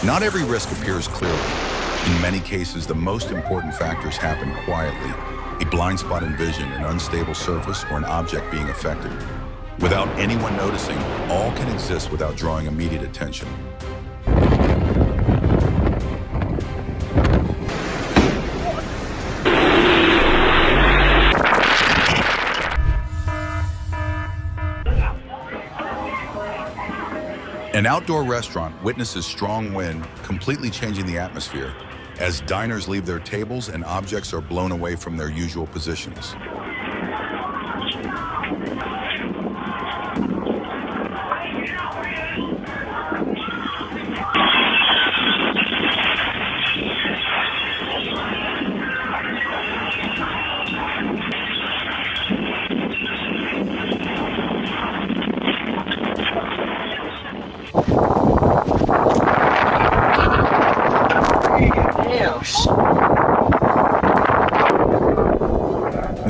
Not every risk appears clearly. In many cases, the most important factors happen quietly. A blind spot in vision, an unstable surface, or an object being affected. Without anyone noticing, all can exist without drawing immediate attention. An outdoor restaurant witnesses strong wind, completely changing the atmosphere, as diners leave their tables and objects are blown away from their usual positions.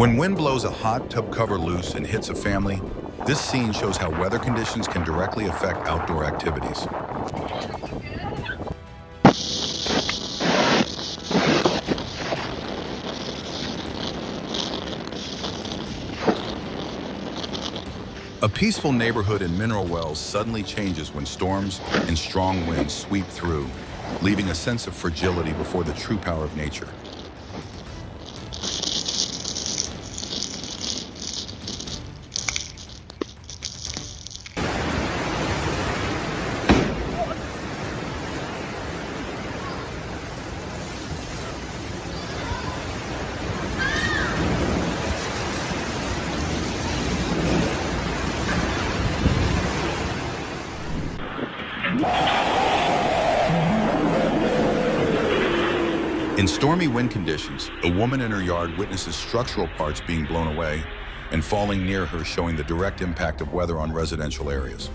When wind blows a hot tub cover loose and hits a family, this scene shows how weather conditions can directly affect outdoor activities. A peaceful neighborhood in Mineral Wells suddenly changes when storms and strong winds sweep through, leaving a sense of fragility before the true power of nature. In stormy wind conditions, a woman in her yard witnesses structural parts being blown away and falling near her, showing the direct impact of weather on residential areas.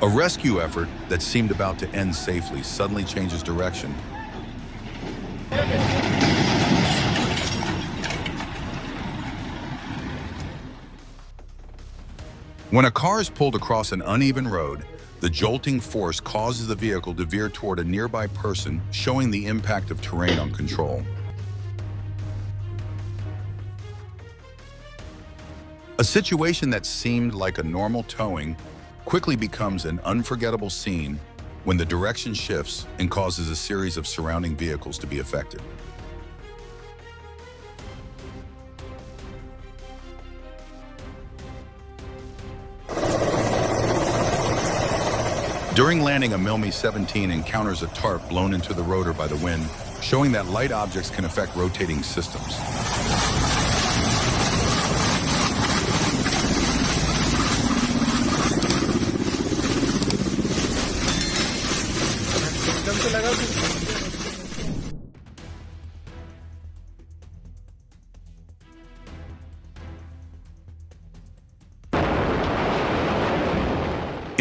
A rescue effort that seemed about to end safely suddenly changes direction. When a car is pulled across an uneven road, the jolting force causes the vehicle to veer toward a nearby person, showing the impact of terrain on control. A situation that seemed like a normal towing quickly becomes an unforgettable scene when the direction shifts and causes a series of surrounding vehicles to be affected. During landing, a Milmi 17 encounters a tarp blown into the rotor by the wind, showing that light objects can affect rotating systems.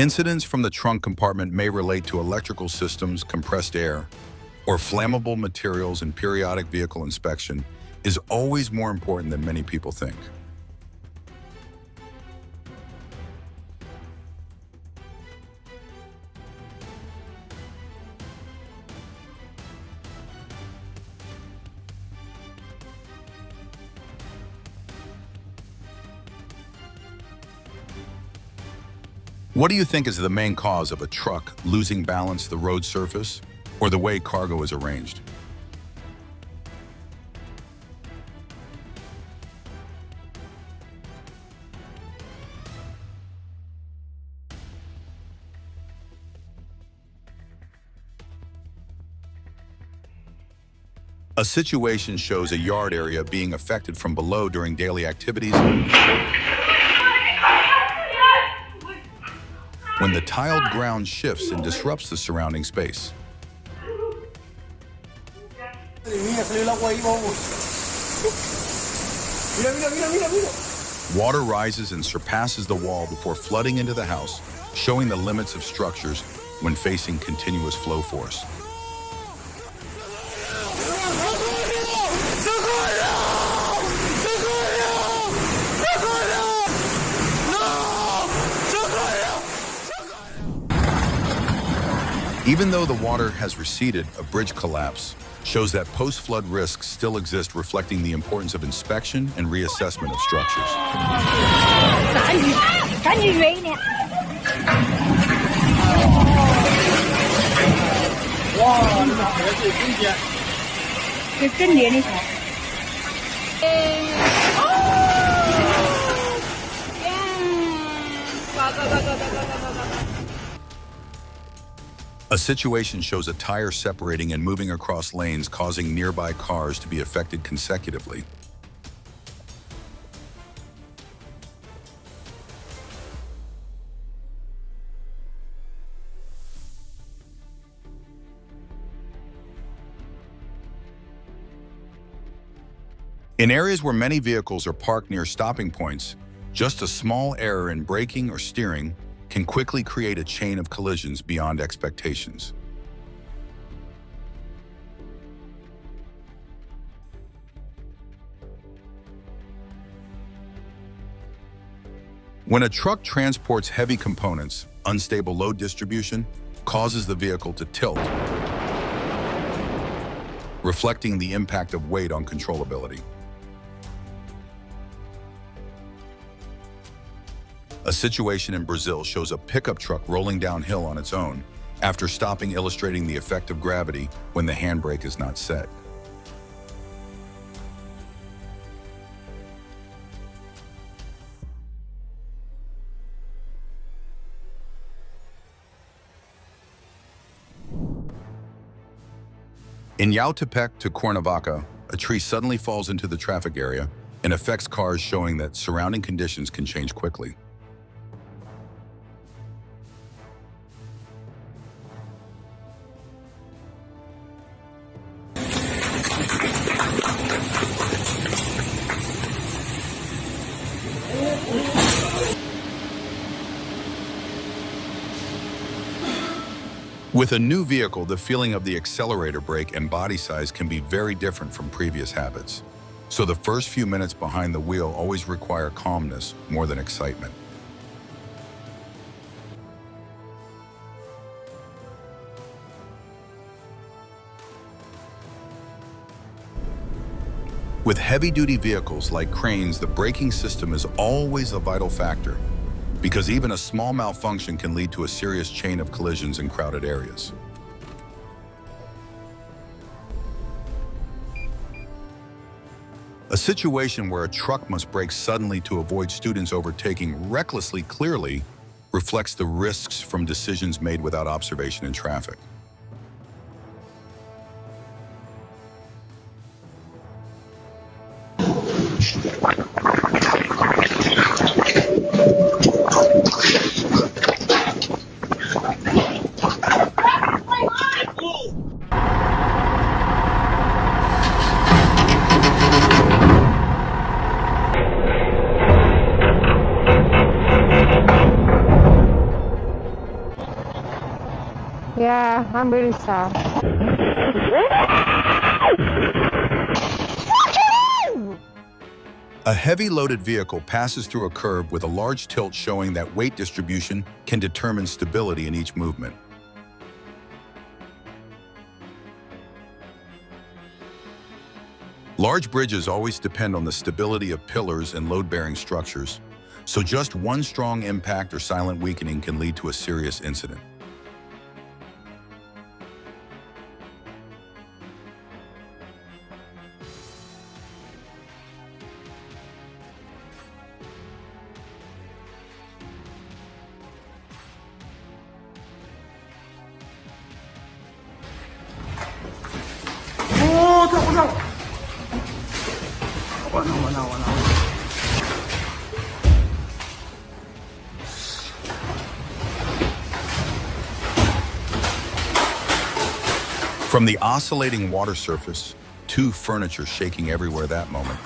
Incidents from the trunk compartment may relate to electrical systems, compressed air, or flammable materials, and periodic vehicle inspection is always more important than many people think. What do you think is the main cause of a truck losing balance, the road surface, or the way cargo is arranged? A situation shows a yard area being affected from below during daily activities. When the tiled ground shifts and disrupts the surrounding space. Water rises and surpasses the wall before flooding into the house, showing the limits of structures when facing continuous flow force. Even though the water has receded, a bridge collapse shows that post-flood risks still exist, reflecting the importance of inspection and reassessment of structures. A situation shows a tire separating and moving across lanes, causing nearby cars to be affected consecutively. In areas where many vehicles are parked near stopping points, just a small error in braking or steering can quickly create a chain of collisions beyond expectations. When a truck transports heavy components, unstable load distribution causes the vehicle to tilt, reflecting the impact of weight on controllability. A situation in Brazil shows a pickup truck rolling downhill on its own after stopping, illustrating the effect of gravity when the handbrake is not set. In Yautepec to Cuernavaca, a tree suddenly falls into the traffic area and affects cars, showing that surrounding conditions can change quickly. With a new vehicle, the feeling of the accelerator brake and body size can be very different from previous habits. So the first few minutes behind the wheel always require calmness more than excitement. With heavy-duty vehicles like cranes, the braking system is always a vital factor, because even a small malfunction can lead to a serious chain of collisions in crowded areas. A situation where a truck must brake suddenly to avoid students overtaking recklessly clearly reflects the risks from decisions made without observation in traffic. Yeah, I'm really sad. A heavy loaded vehicle passes through a curve with a large tilt, showing that weight distribution can determine stability in each movement. Large bridges always depend on the stability of pillars and load-bearing structures, so just one strong impact or silent weakening can lead to a serious incident. From the oscillating water surface to furniture shaking everywhere that moment,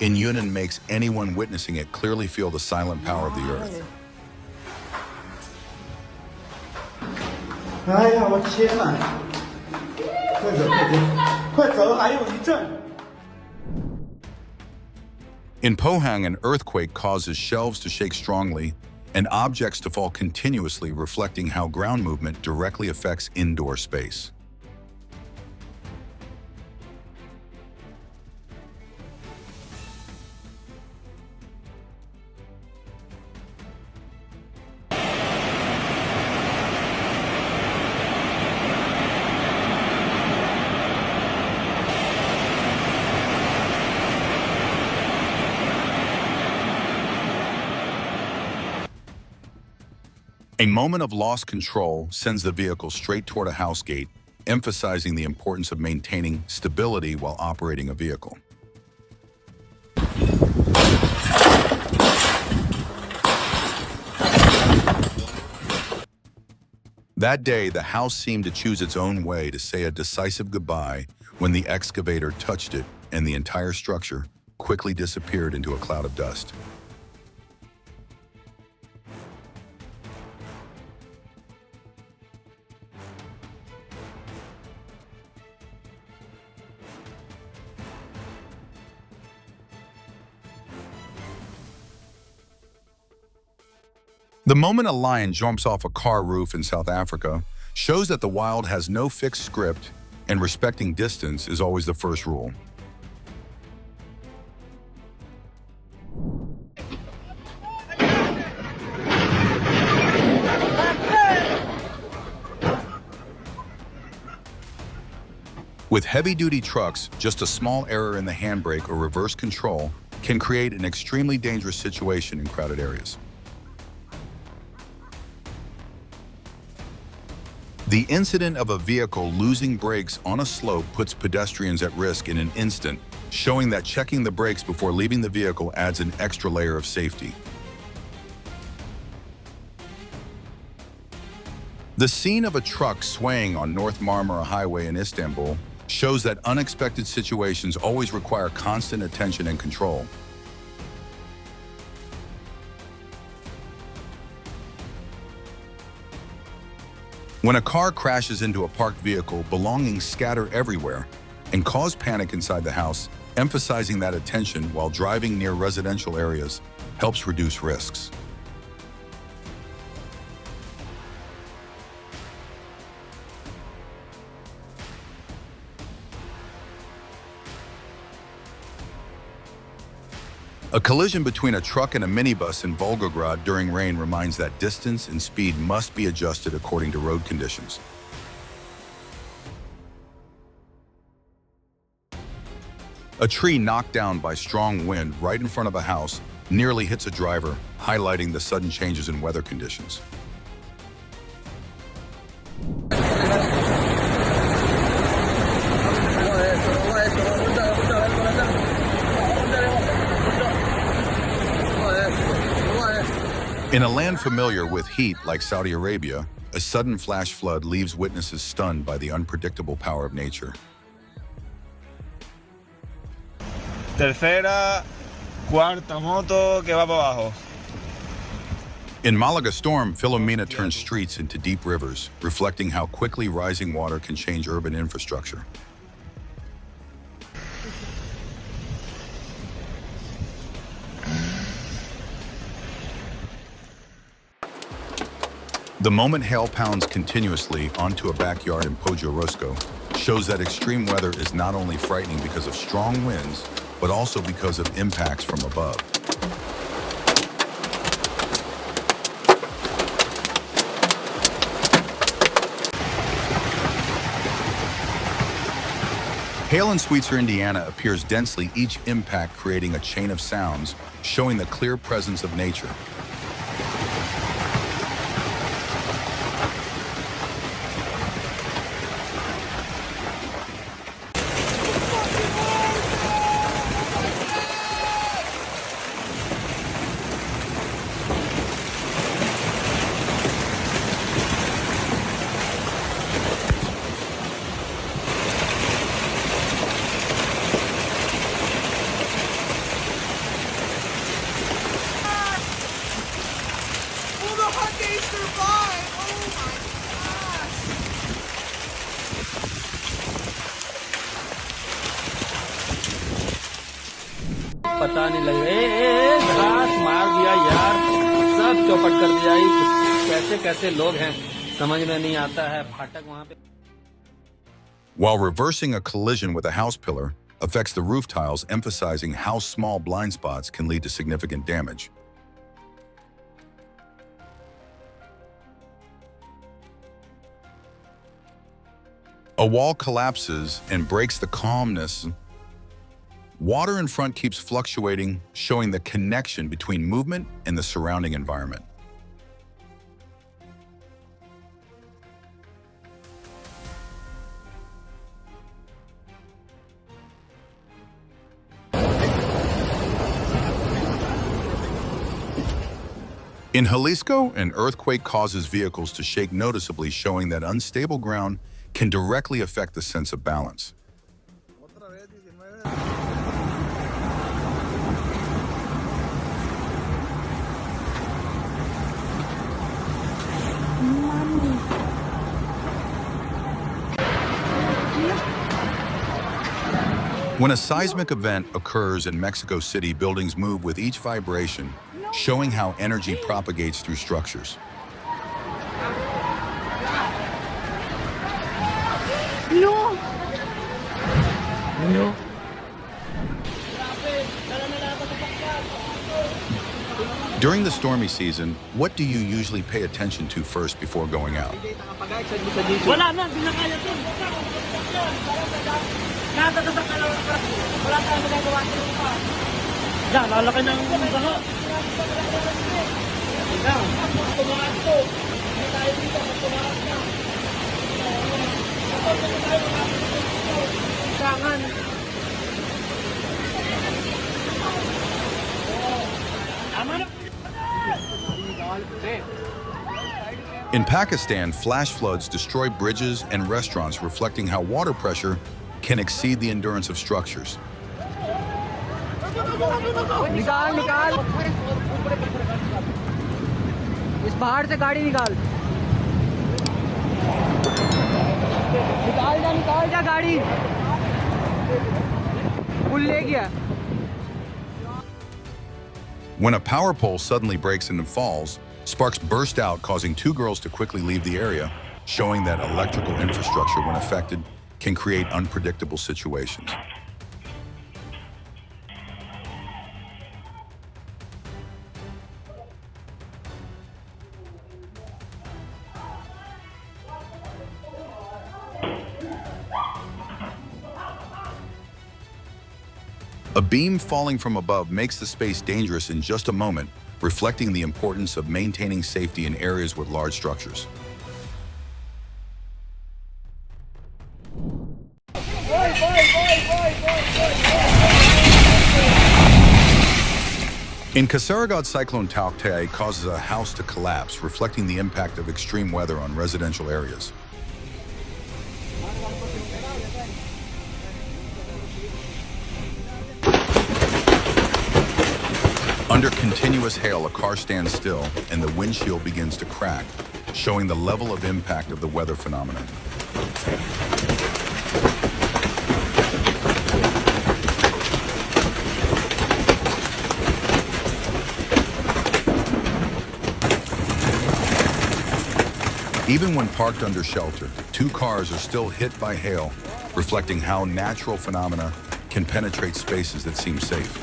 in Yunnan makes anyone witnessing it clearly feel the silent power of the earth. 哎呀，我天哪！快走，快走，快走，还有一阵。 In Pohang, an earthquake causes shelves to shake strongly and objects to fall continuously, reflecting how ground movement directly affects indoor space. A moment of lost control sends the vehicle straight toward a house gate, emphasizing the importance of maintaining stability while operating a vehicle. That day, the house seemed to choose its own way to say a decisive goodbye when the excavator touched it, and the entire structure quickly disappeared into a cloud of dust. The moment a lion jumps off a car roof in South Africa shows that the wild has no fixed script, and respecting distance is always the first rule. With heavy-duty trucks, just a small error in the handbrake or reverse control can create an extremely dangerous situation in crowded areas. The incident of a vehicle losing brakes on a slope puts pedestrians at risk in an instant, showing that checking the brakes before leaving the vehicle adds an extra layer of safety. The scene of a truck swaying on North Marmara Highway in Istanbul shows that unexpected situations always require constant attention and control. When a car crashes into a parked vehicle, belongings scatter everywhere and cause panic inside the house. Emphasizing that attention while driving near residential areas helps reduce risks. A collision between a truck and a minibus in Volgograd during rain reminds that distance and speed must be adjusted according to road conditions. A tree knocked down by strong wind right in front of a house nearly hits a driver, highlighting the sudden changes in weather conditions. In a land familiar with heat like Saudi Arabia, a sudden flash flood leaves witnesses stunned by the unpredictable power of nature. Tercera, cuarta moto que va para abajo. In Malaga storm, Filomena turns streets into deep rivers, reflecting how quickly rising water can change urban infrastructure. The moment hail pounds continuously onto a backyard in Poggio Rosco shows that extreme weather is not only frightening because of strong winds, but also because of impacts from above. Hail in Sweetser, Indiana appears densely, each impact creating a chain of sounds, showing the clear presence of nature. पता नहीं लगे घास मार दिया यार। इतना चौपट कर दिया, कैसे कैसे लोग हैं समझ में नहीं आता है। फाटक वहाँ पे। While reversing a collision with a house pillar affects the roof tiles, emphasizing how small blind spots can lead to significant damage. A wall collapses and breaks the calmness. Water in front keeps fluctuating, showing the connection between movement and the surrounding environment. In Jalisco, an earthquake causes vehicles to shake noticeably, showing that unstable ground can directly affect the sense of balance. When a seismic event occurs in Mexico City, buildings move with each vibration, showing how energy propagates through structures. No. No. During the stormy season, what do you usually pay attention to first before going out? Wala na, di na kaya to. Natatasak ka lang. Wala tayong magagawa dito pa. Yan, lalaki ng baho. Yan, tumakas to. Hindi tayo dito, tumakas na. Kailangan. Tama na. In Pakistan, flash floods destroy bridges and restaurants, reflecting how water pressure can exceed the endurance of structures. निकाल निकाल इस पहाड़ से गाड़ी निकाल निकाल जा गाड़ी पुल ले गया. When a power pole suddenly breaks and falls, sparks burst out, causing two girls to quickly leave the area, showing that electrical infrastructure, when affected, can create unpredictable situations. A beam falling from above makes the space dangerous in just a moment, reflecting the importance of maintaining safety in areas with large structures. In Kasaragod, Cyclone Tauktae causes a house to collapse, reflecting the impact of extreme weather on residential areas. Under continuous hail, a car stands still and the windshield begins to crack, showing the level of impact of the weather phenomenon. Even when parked under shelter, two cars are still hit by hail, reflecting how natural phenomena can penetrate spaces that seem safe.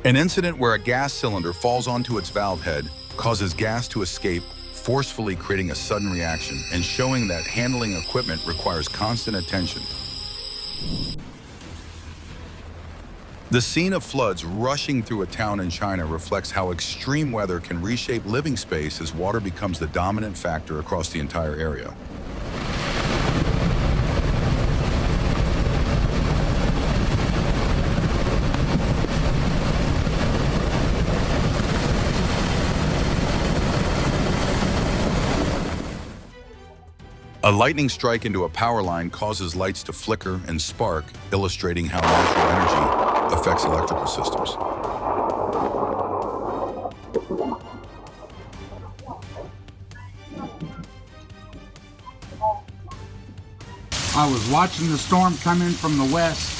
An incident where a gas cylinder falls onto its valve head causes gas to escape, forcefully creating a sudden reaction and showing that handling equipment requires constant attention. The scene of floods rushing through a town in China reflects how extreme weather can reshape living space as water becomes the dominant factor across the entire area. A lightning strike into a power line causes lights to flicker and spark, illustrating how natural energy affects electrical systems. I was watching the storm come in from the west,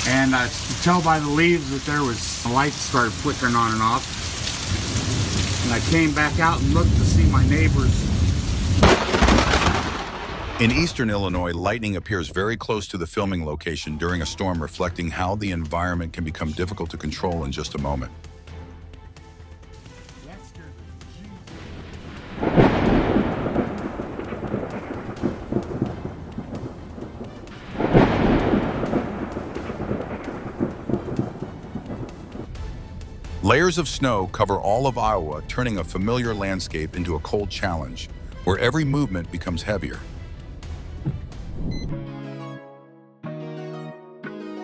and I could tell by the leaves that there was the lights started flickering on and off. And I came back out and looked to see my neighbors. In eastern Illinois, lightning appears very close to the filming location during a storm, reflecting how the environment can become difficult to control in just a moment. Layers of snow cover all of Iowa, turning a familiar landscape into a cold challenge, where every movement becomes heavier.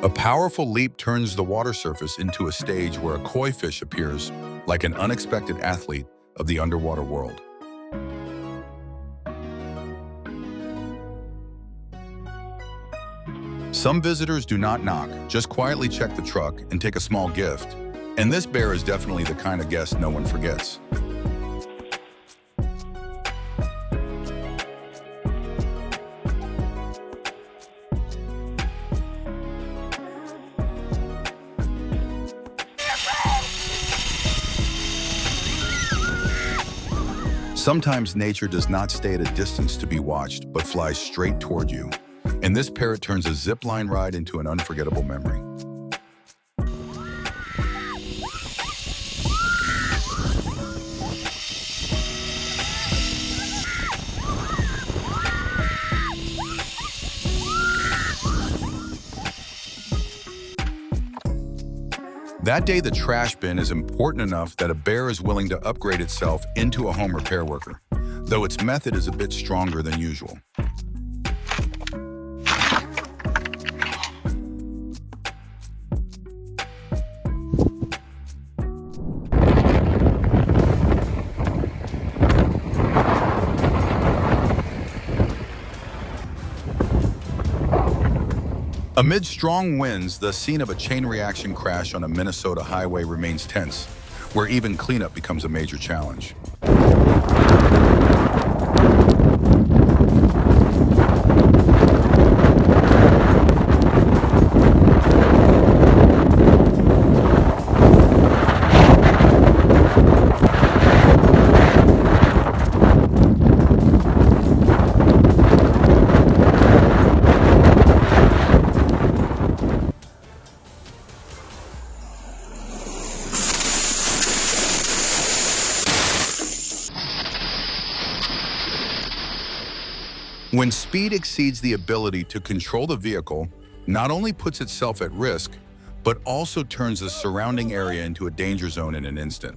A powerful leap turns the water surface into a stage where a koi fish appears like an unexpected athlete of the underwater world. Some visitors do not knock, just quietly check the truck and take a small gift. And this bear is definitely the kind of guest no one forgets. Sometimes nature does not stay at a distance to be watched, but flies straight toward you. And this parrot turns a zipline ride into an unforgettable memory. That day, the trash bin is important enough that a bear is willing to upgrade itself into a home repair worker, though its method is a bit stronger than usual. Amid strong winds, the scene of a chain reaction crash on a Minnesota highway remains tense, where even cleanup becomes a major challenge. When speed exceeds the ability to control the vehicle, not only puts itself at risk, but also turns the surrounding area into a danger zone in an instant.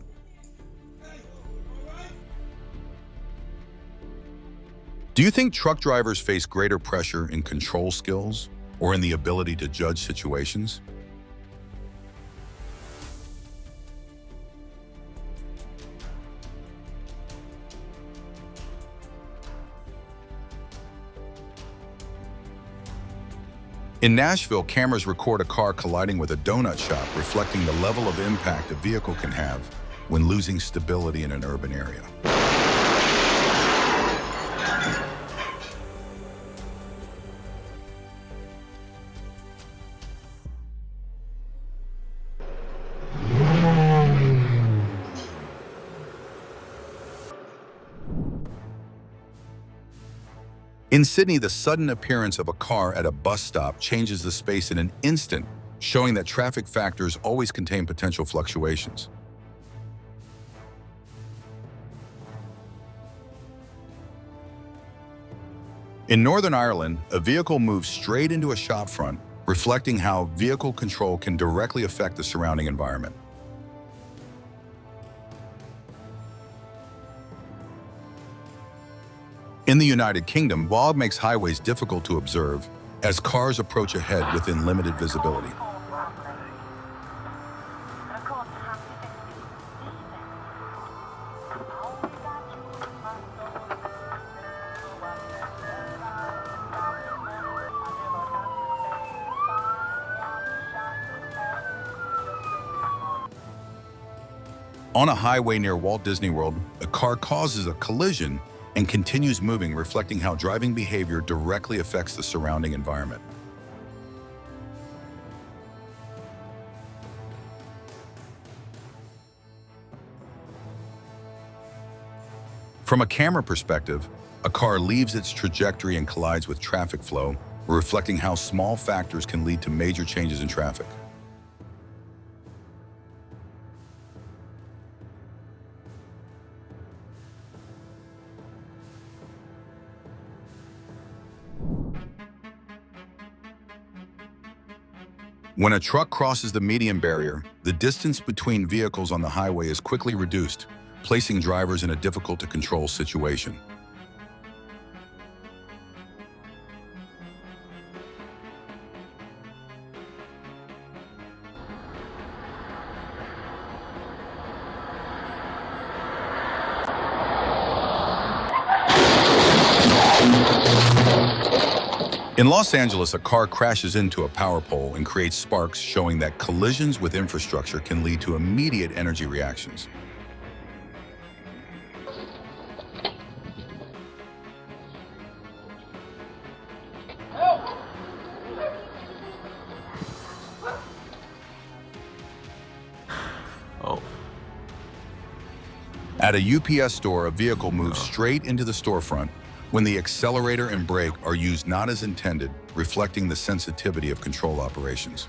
Do you think truck drivers face greater pressure in control skills or in the ability to judge situations? In Nashville, cameras record a car colliding with a donut shop, reflecting the level of impact a vehicle can have when losing stability in an urban area. In Sydney, the sudden appearance of a car at a bus stop changes the space in an instant, showing that traffic factors always contain potential fluctuations. In Northern Ireland, a vehicle moves straight into a shop front, reflecting how vehicle control can directly affect the surrounding environment. In the United Kingdom, fog makes highways difficult to observe as cars approach ahead within limited visibility. On a highway near Walt Disney World, a car causes a collision and continues moving, reflecting how driving behavior directly affects the surrounding environment. From a camera perspective, a car leaves its trajectory and collides with traffic flow, reflecting how small factors can lead to major changes in traffic. When a truck crosses the median barrier, the distance between vehicles on the highway is quickly reduced, placing drivers in a difficult-to-control situation. In Los Angeles, a car crashes into a power pole and creates sparks, showing that collisions with infrastructure can lead to immediate energy reactions. At a UPS store, a vehicle moves straight into the storefront when the accelerator and brake are used not as intended, reflecting the sensitivity of control operations.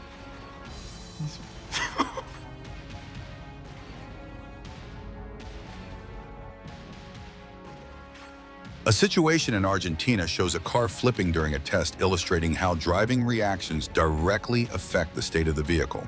A situation in Argentina shows a car flipping during a test, illustrating how driving reactions directly affect the state of the vehicle.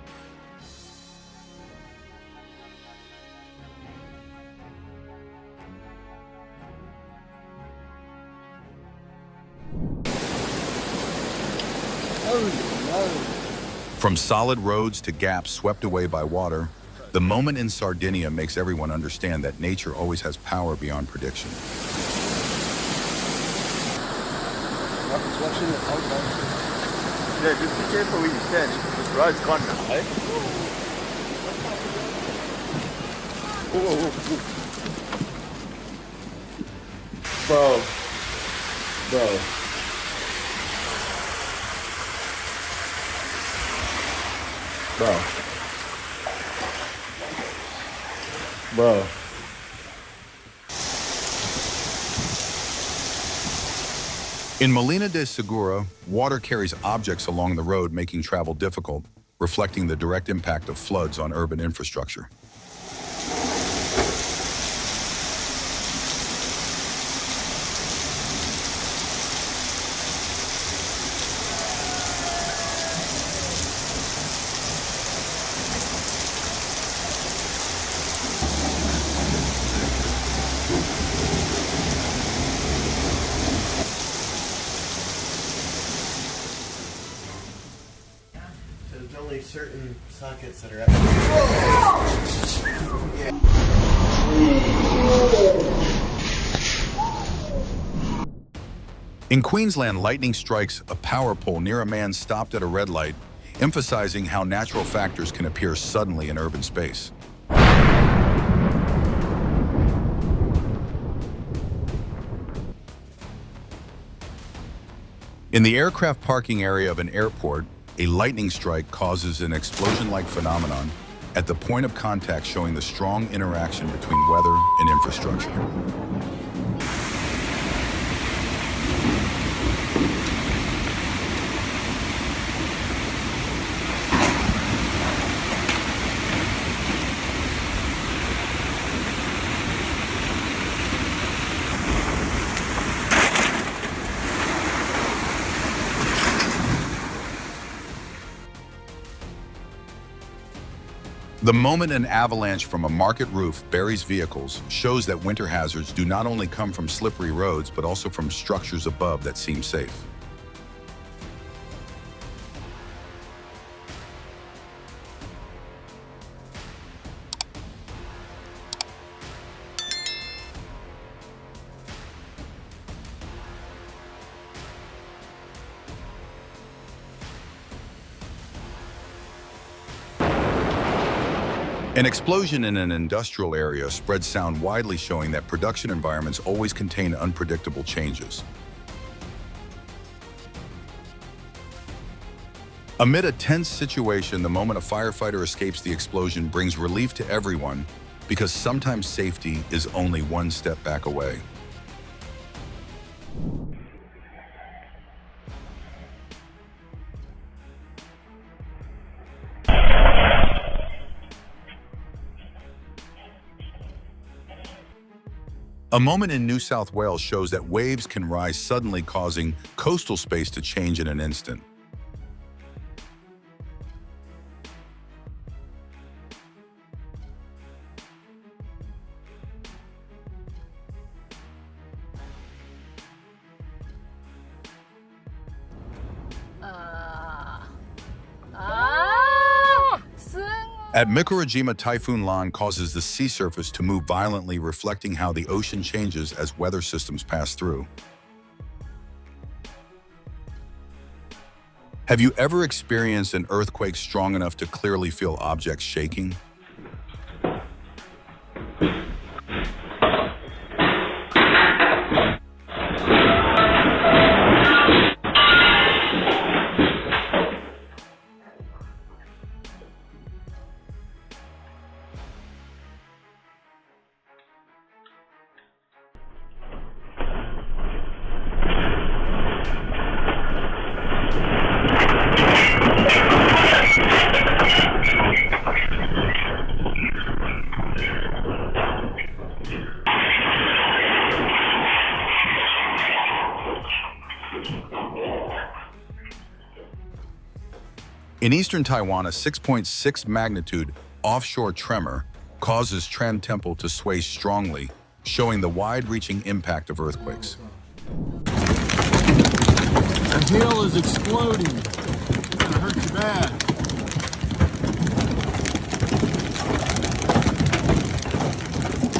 From solid roads to gaps swept away by water, the moment in Sardinia makes everyone understand that nature always has power beyond prediction. Yeah, just be careful where you stand. This road's gone now, eh? Bro. In Molina de Segura, water carries objects along the road, making travel difficult, reflecting the direct impact of floods on urban infrastructure. There's only certain sockets that are In Queensland, lightning strikes a power pole near a man stopped at a red light, emphasizing how natural factors can appear suddenly in urban space. In the aircraft parking area of an airport, a lightning strike causes an explosion-like phenomenon at the point of contact, showing the strong interaction between weather and infrastructure. The moment an avalanche from a market roof buries vehicles shows that winter hazards do not only come from slippery roads, but also from structures above that seem safe. An explosion in an industrial area spreads sound widely, showing that production environments always contain unpredictable changes. Amid a tense situation, the moment a firefighter escapes the explosion brings relief to everyone, because sometimes safety is only one step back away. A moment in New South Wales shows that waves can rise suddenly, causing coastal space to change in an instant. At Mikurajima, Typhoon Lan causes the sea surface to move violently, reflecting how the ocean changes as weather systems pass through. Have you ever experienced an earthquake strong enough to clearly feel objects shaking? In eastern Taiwan, a 6.6 magnitude offshore tremor causes Tran Temple to sway strongly, showing the wide-reaching impact of earthquakes. The hill is exploding. It's gonna hurt you bad.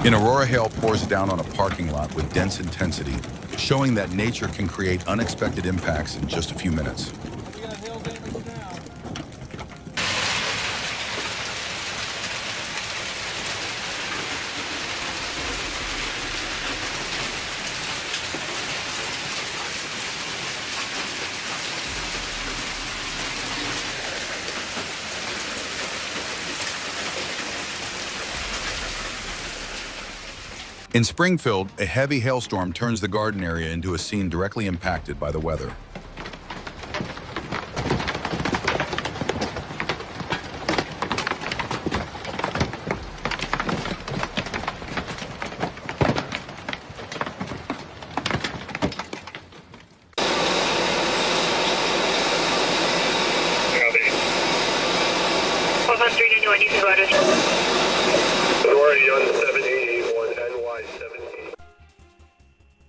In Aurora, hail pours down on a parking lot with dense intensity, showing that nature can create unexpected impacts in just a few minutes. In Springfield, a heavy hailstorm turns the garden area into a scene directly impacted by the weather.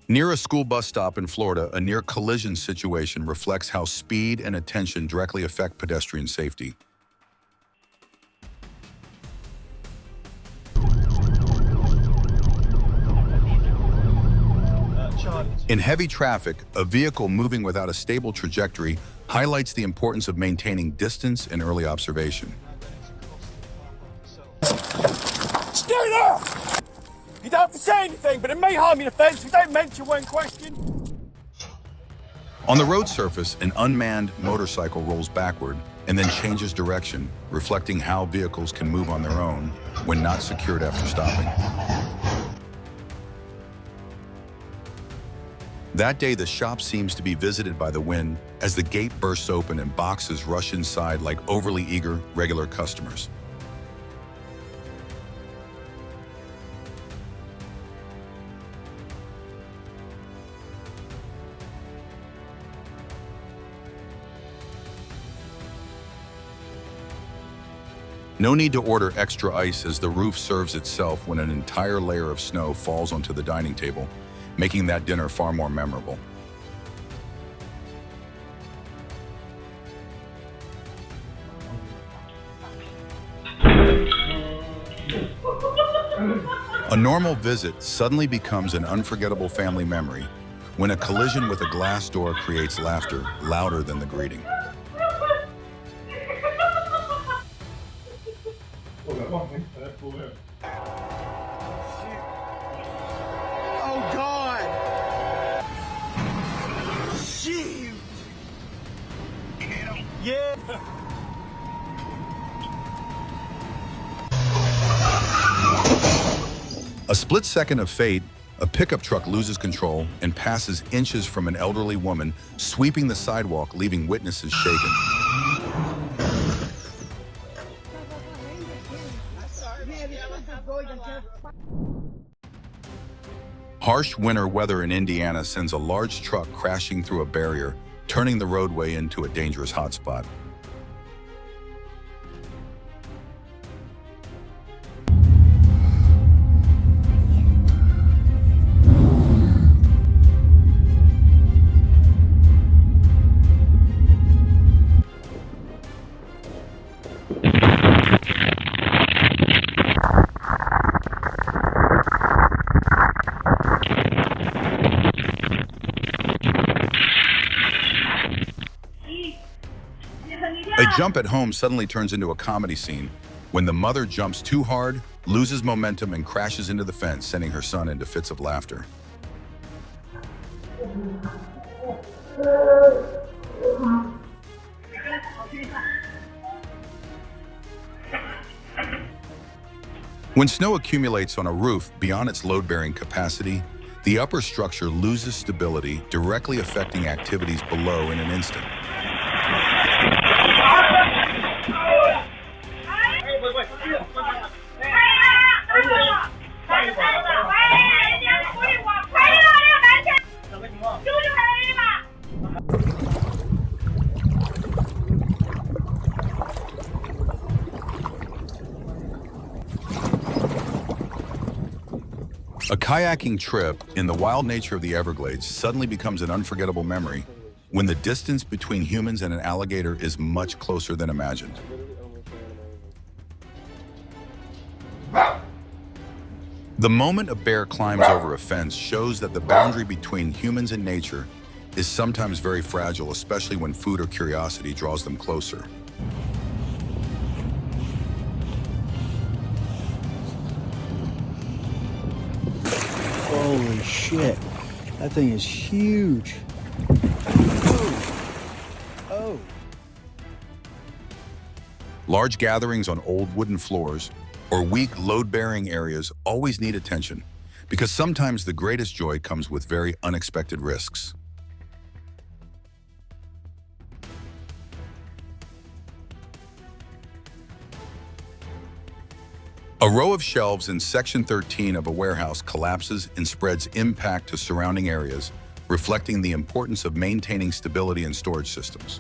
Near a school bus stop in Florida, a near-collision situation reflects how speed and attention directly affect pedestrian safety. In heavy traffic, a vehicle moving without a stable trajectory highlights the importance of maintaining distance and early observation. Stay there! You don't have to say anything, but it may harm your defense if you don't mention when questioned. On the road surface, an unmanned motorcycle rolls backward and then changes direction, reflecting how vehicles can move on their own when not secured after stopping. That day, the shop seems to be visited by the wind as the gate bursts open and boxes rush inside like overly eager, regular customers. No need to order extra ice, as the roof serves itself when an entire layer of snow falls onto the dining table, making that dinner far more memorable. A normal visit suddenly becomes an unforgettable family memory when a collision with a glass door creates laughter louder than the greeting. Oh God! Shoot! Yeah! A split second of fate, a pickup truck loses control and passes inches from an elderly woman, sweeping the sidewalk, leaving witnesses shaken. Harsh winter weather in Indiana sends a large truck crashing through a barrier, turning the roadway into a dangerous hotspot. A jump at home suddenly turns into a comedy scene when the mother jumps too hard, loses momentum, and crashes into the fence, sending her son into fits of laughter. When snow accumulates on a roof beyond its load-bearing capacity, the upper structure loses stability, directly affecting activities below in an instant. A kayaking trip in the wild nature of the Everglades suddenly becomes an unforgettable memory when the distance between humans and an alligator is much closer than imagined. The moment a bear climbs over a fence shows that the boundary between humans and nature is sometimes very fragile, especially when food or curiosity draws them closer. Holy shit. That thing is huge. Oh. Large gatherings on old wooden floors or weak load-bearing areas always need attention, because sometimes the greatest joy comes with very unexpected risks. A row of shelves in Section 13 of a warehouse collapses and spreads impact to surrounding areas, reflecting the importance of maintaining stability in storage systems.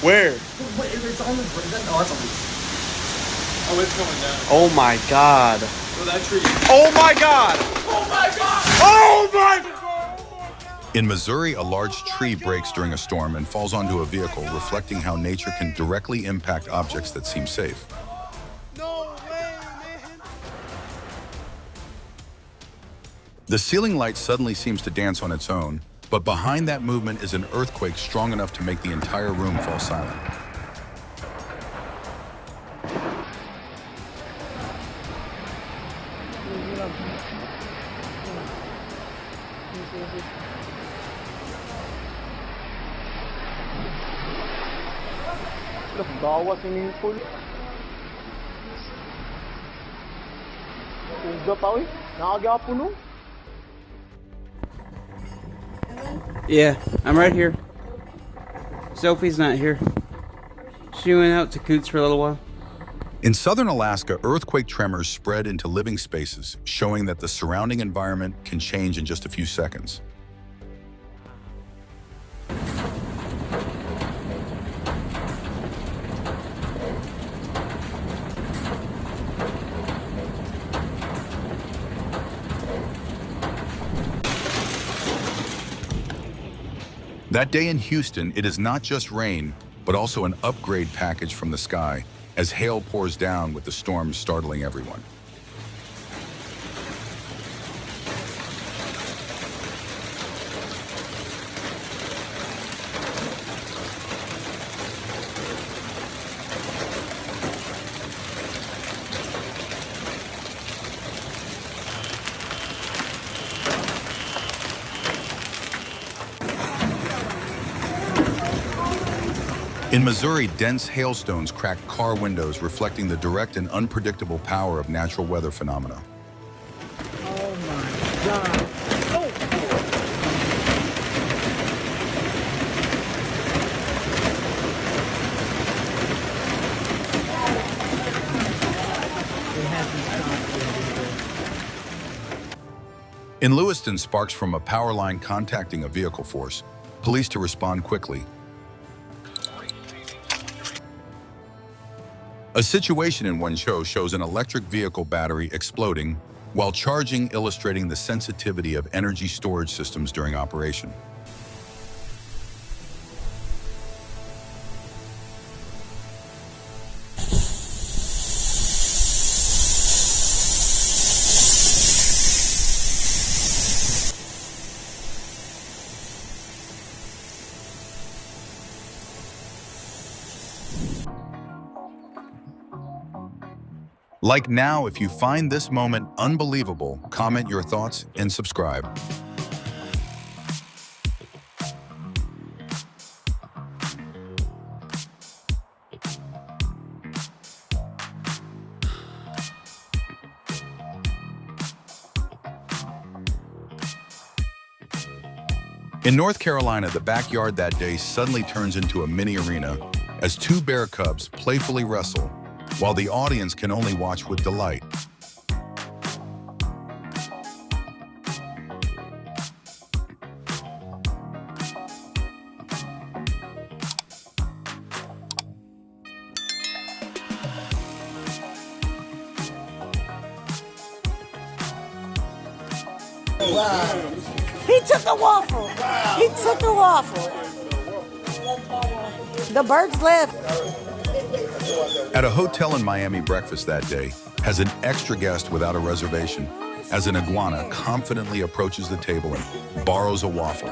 Where? It's on the bridge. Oh, that's a leaf. Oh, it's coming down. Oh my God. Oh, that tree. Oh my God. Oh my God! Oh my God. In Missouri, a large tree breaks during a storm and falls onto a vehicle, reflecting how nature can directly impact objects that seem safe. No way, man. The ceiling light suddenly seems to dance on its own, but behind that movement is an earthquake strong enough to make the entire room fall silent. Dawa swimming pool. Uga pa uy. Nakagapuno. Yeah, I'm right here. Sophie's not here. She went out to Coots for a little while. In southern Alaska, earthquake tremors spread into living spaces, showing that the surrounding environment can change in just a few seconds. That day in Houston, it is not just rain, but also an upgrade package from the sky as hail pours down with the storm startling everyone. In Missouri, dense hailstones cracked car windows, reflecting the direct and unpredictable power of natural weather phenomena. Oh my God. In Lewiston, sparks from a power line contacting a vehicle force police to respond quickly. A situation in Wenzhou shows an electric vehicle battery exploding while charging, illustrating the sensitivity of energy storage systems during operation. Like now if you find this moment unbelievable, comment your thoughts and subscribe. In North Carolina, the backyard that day suddenly turns into a mini arena as two bear cubs playfully wrestle, while the audience can only watch with delight. Wow. He took a waffle. He took a waffle. The birds left. At a hotel in Miami, breakfast that day has an extra guest without a reservation, as an iguana confidently approaches the table and borrows a waffle.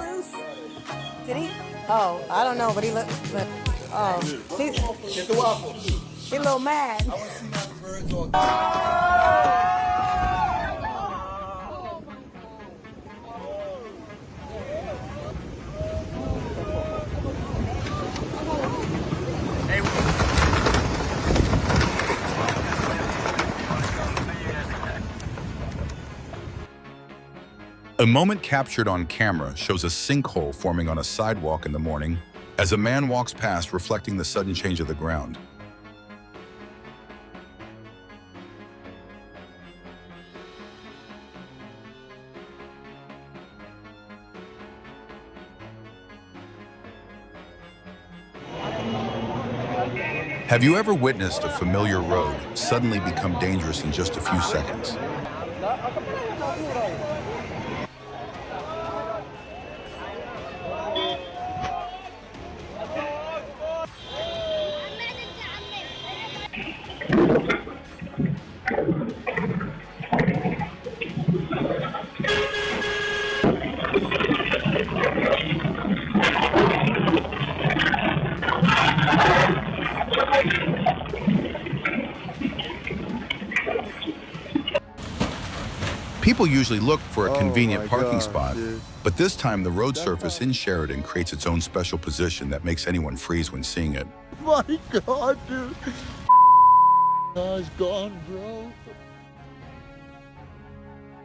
Did he? Oh, I don't know, but he looked. Oh, Get the waffle. he a little mad. A moment captured on camera shows a sinkhole forming on a sidewalk in the morning as a man walks past, reflecting the sudden change of the ground. Have you ever witnessed a familiar road suddenly become dangerous in just a few seconds? People usually look for a convenient parking spot, but this time the road surface in Sheridan creates its own special position that makes anyone freeze when seeing it. My God, dude. Guy's gone, bro.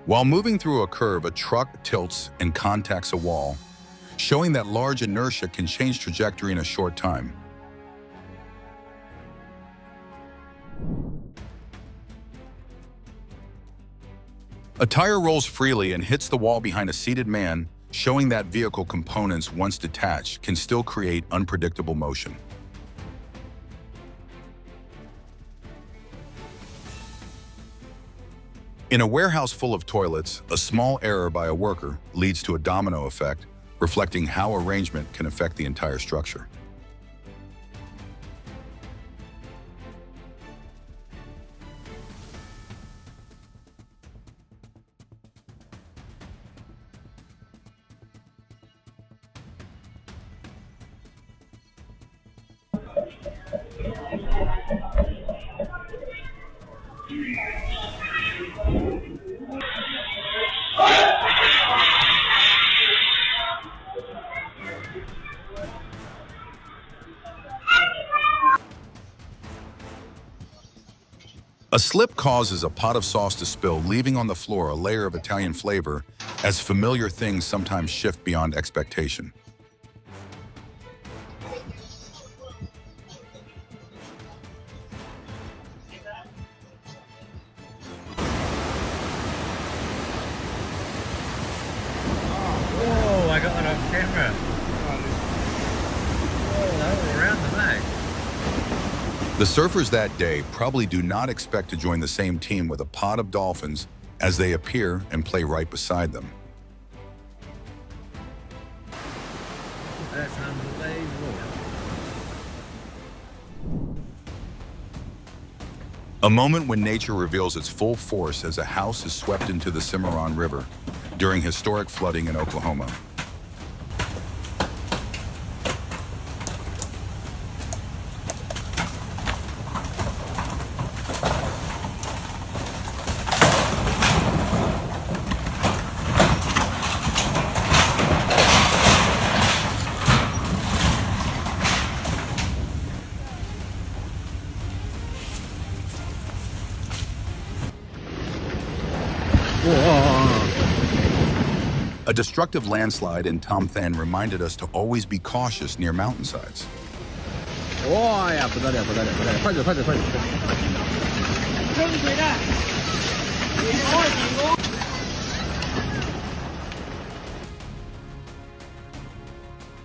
While moving through a curve, a truck tilts and contacts a wall, showing that large inertia can change trajectory in a short time. A tire rolls freely and hits the wall behind a seated man, showing that vehicle components, once detached, can still create unpredictable motion. In a warehouse full of toilets, a small error by a worker leads to a domino effect, reflecting how arrangement can affect the entire structure. A slip causes a pot of sauce to spill, leaving on the floor a layer of Italian flavor as familiar things sometimes shift beyond expectation. Oh, I got that on camera. Oh, that was around the back. The surfers that day probably do not expect to join the same team with a pod of dolphins as they appear and play right beside them. That's unbelievable. A moment when nature reveals its full force as a house is swept into the Cimarron River during historic flooding in Oklahoma. A destructive landslide in Tomthan reminded us to always be cautious near mountainsides.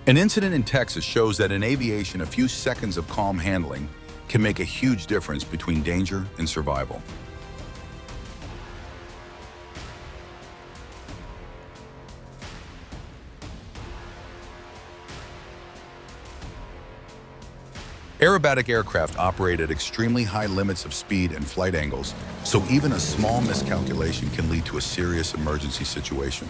An incident in Texas shows that in aviation, a few seconds of calm handling can make a huge difference between danger and survival. Aerobatic aircraft operate at extremely high limits of speed and flight angles, so even a small miscalculation can lead to a serious emergency situation.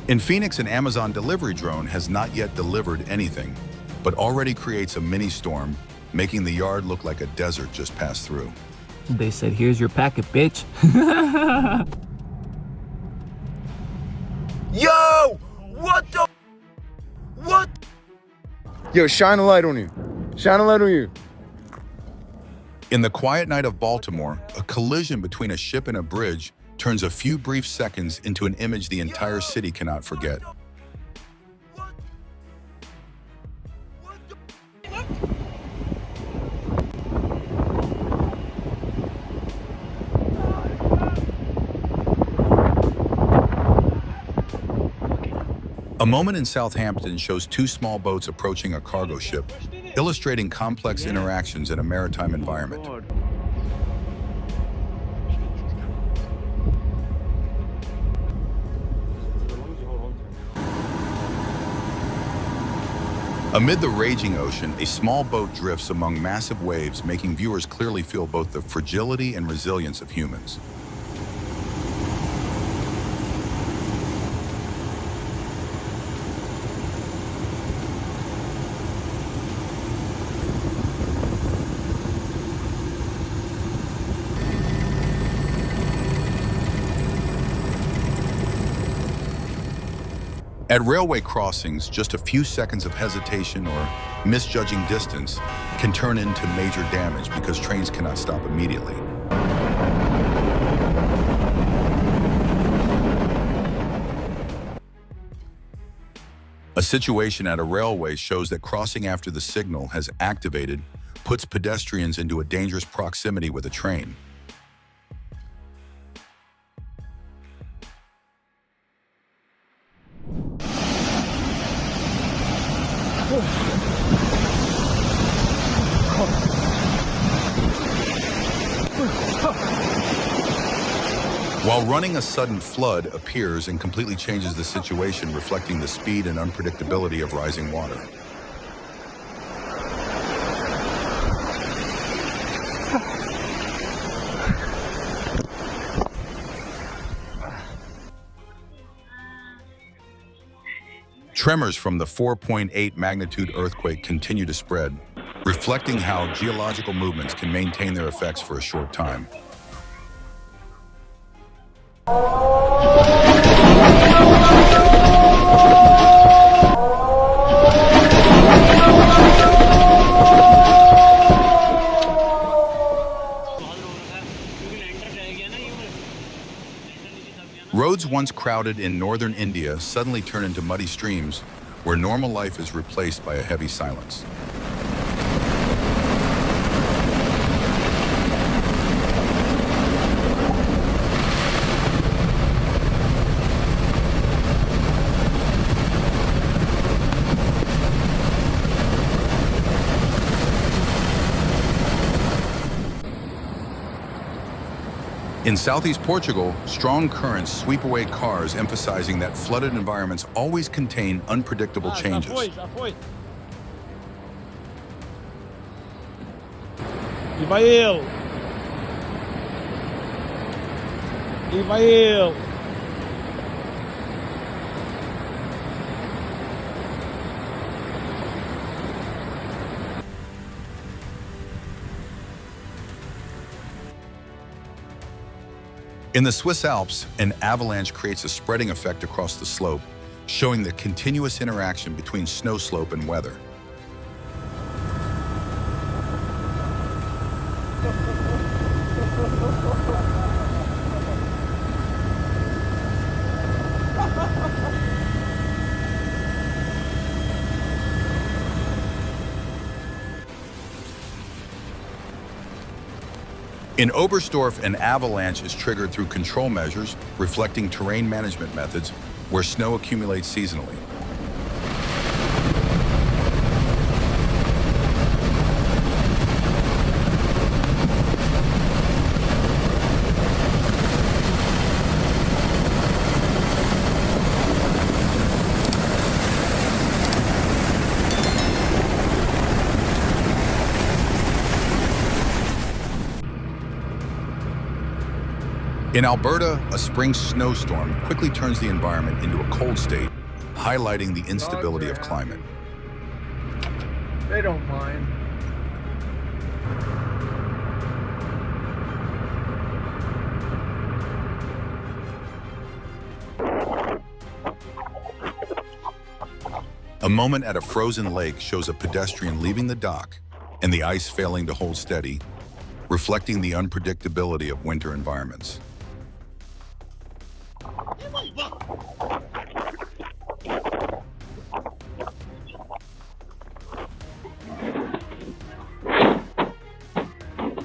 In Phoenix, an Amazon delivery drone has not yet delivered anything, but already creates a mini storm, making the yard look like a desert just passed through. They said, here's your packet, bitch. Yo! What the? What? Yo, shine a light on you. Shine a light on you. In the quiet night of Baltimore, a collision between a ship and a bridge turns a few brief seconds into an image the entire city cannot forget. A moment in Southampton shows two small boats approaching a cargo ship, illustrating complex interactions in a maritime environment. Amid the raging ocean, a small boat drifts among massive waves, making viewers clearly feel both the fragility and resilience of humans. At railway crossings, just a few seconds of hesitation or misjudging distance can turn into major damage because trains cannot stop immediately. A situation at a railway shows that crossing after the signal has activated puts pedestrians into a dangerous proximity with a train. While running, a sudden flood appears and completely changes the situation, reflecting the speed and unpredictability of rising water. Tremors from the 4.8 magnitude earthquake continue to spread, reflecting how geological movements can maintain their effects for a short time. Rivers once crowded in northern India suddenly turn into muddy streams where normal life is replaced by a heavy silence. In southeast Portugal, strong currents sweep away cars, emphasizing that flooded environments always contain unpredictable changes. Já foi. E vai ele. E vai ele. In the Swiss Alps, an avalanche creates a spreading effect across the slope, showing the continuous interaction between snow slope and weather. In Oberstdorf, an avalanche is triggered through control measures reflecting terrain management methods where snow accumulates seasonally. In Alberta, a spring snowstorm quickly turns the environment into a cold state, highlighting the instability of climate. They don't mind. A moment at a frozen lake shows a pedestrian leaving the dock and the ice failing to hold steady, reflecting the unpredictability of winter environments.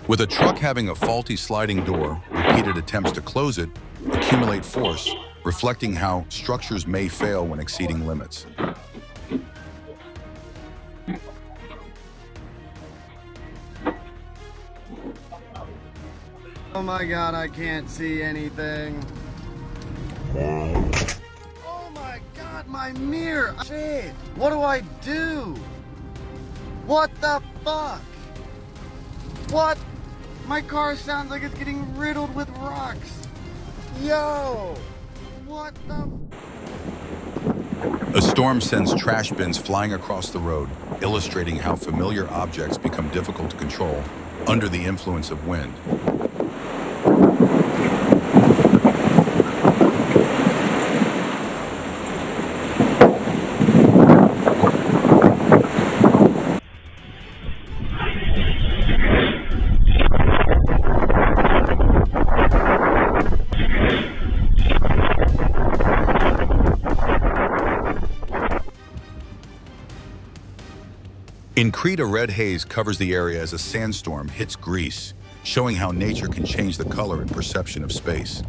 With a truck having a faulty sliding door, repeated attempts to close it accumulate force, reflecting how structures may fail when exceeding limits. Oh my god, I can't see anything. Oh my god, my mirror! Shit! What do I do? What the fuck? What? My car sounds like it's getting riddled with rocks. Yo! What the? A storm sends trash bins flying across the road, illustrating how familiar objects become difficult to control under the influence of wind. In Crete, a red haze covers the area as a sandstorm hits Greece, showing how nature can change the color and perception of space.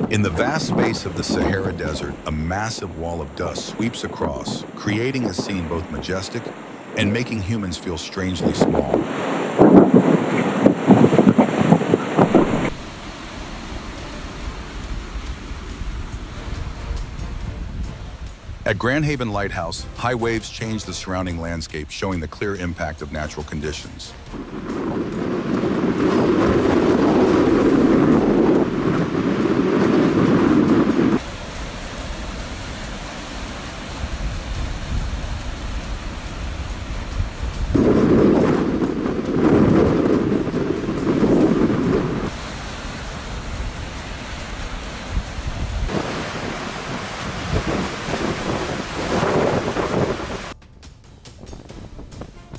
In the vast space of the Sahara Desert, a massive wall of dust sweeps across, creating a scene both majestic and making humans feel strangely small. At Grand Haven Lighthouse, high waves change the surrounding landscape, showing the clear impact of natural conditions.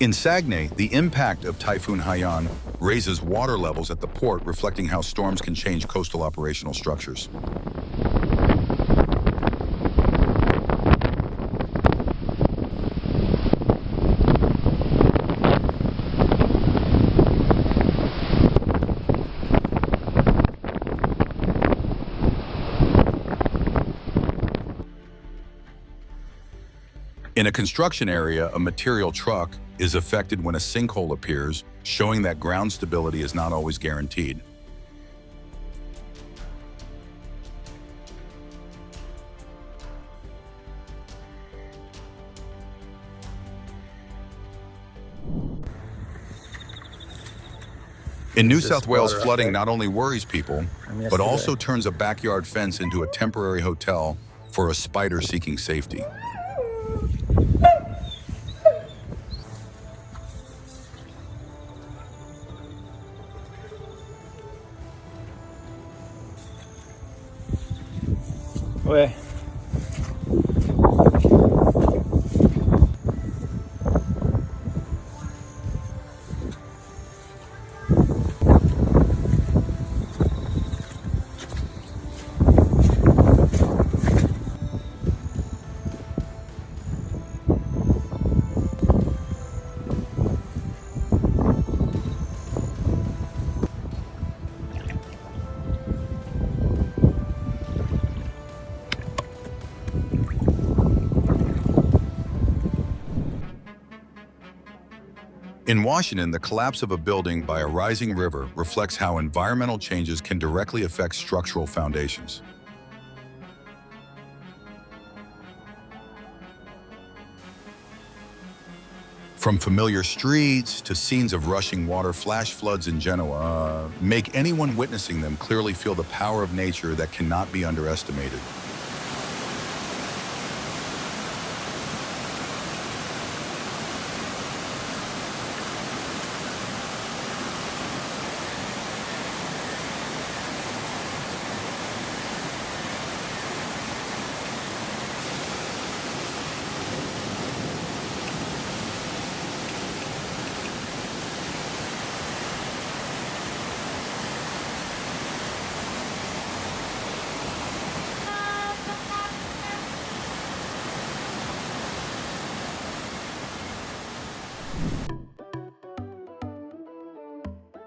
In Saguenay, the impact of Typhoon Haiyan raises water levels at the port, reflecting how storms can change coastal operational structures. In a construction area, a material truck is affected when a sinkhole appears, showing that ground stability is not always guaranteed. In New South Wales, flooding not only worries people, but also turns a backyard fence into a temporary hotel for a spider seeking safety. Ouais. In Washington, the collapse of a building by a rising river reflects how environmental changes can directly affect structural foundations. From familiar streets to scenes of rushing water, flash floods in Genoa make anyone witnessing them clearly feel the power of nature that cannot be underestimated.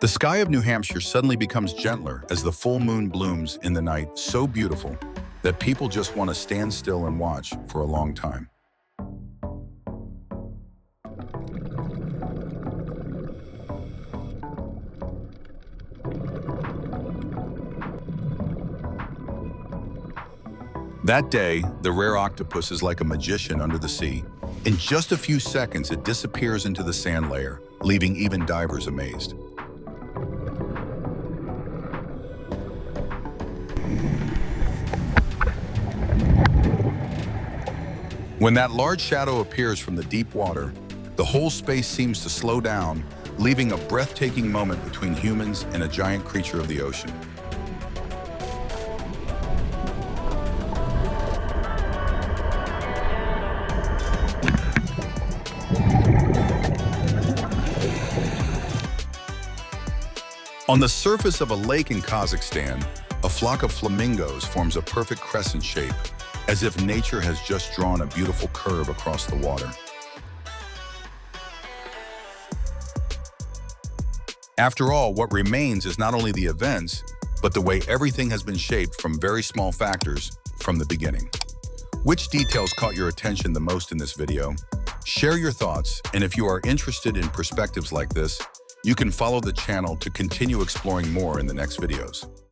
The sky of New Hampshire suddenly becomes gentler as the full moon blooms in the night, so beautiful that people just want to stand still and watch for a long time. That day, the rare octopus is like a magician under the sea. In just a few seconds, it disappears into the sand layer, leaving even divers amazed. When that large shadow appears from the deep water, the whole space seems to slow down, leaving a breathtaking moment between humans and a giant creature of the ocean. On the surface of a lake in Kazakhstan, a flock of flamingos forms a perfect crescent shape, as if nature has just drawn a beautiful curve across the water. After all, what remains is not only the events, but the way everything has been shaped from very small factors from the beginning. Which details caught your attention the most in this video? Share your thoughts, and if you are interested in perspectives like this, you can follow the channel to continue exploring more in the next videos.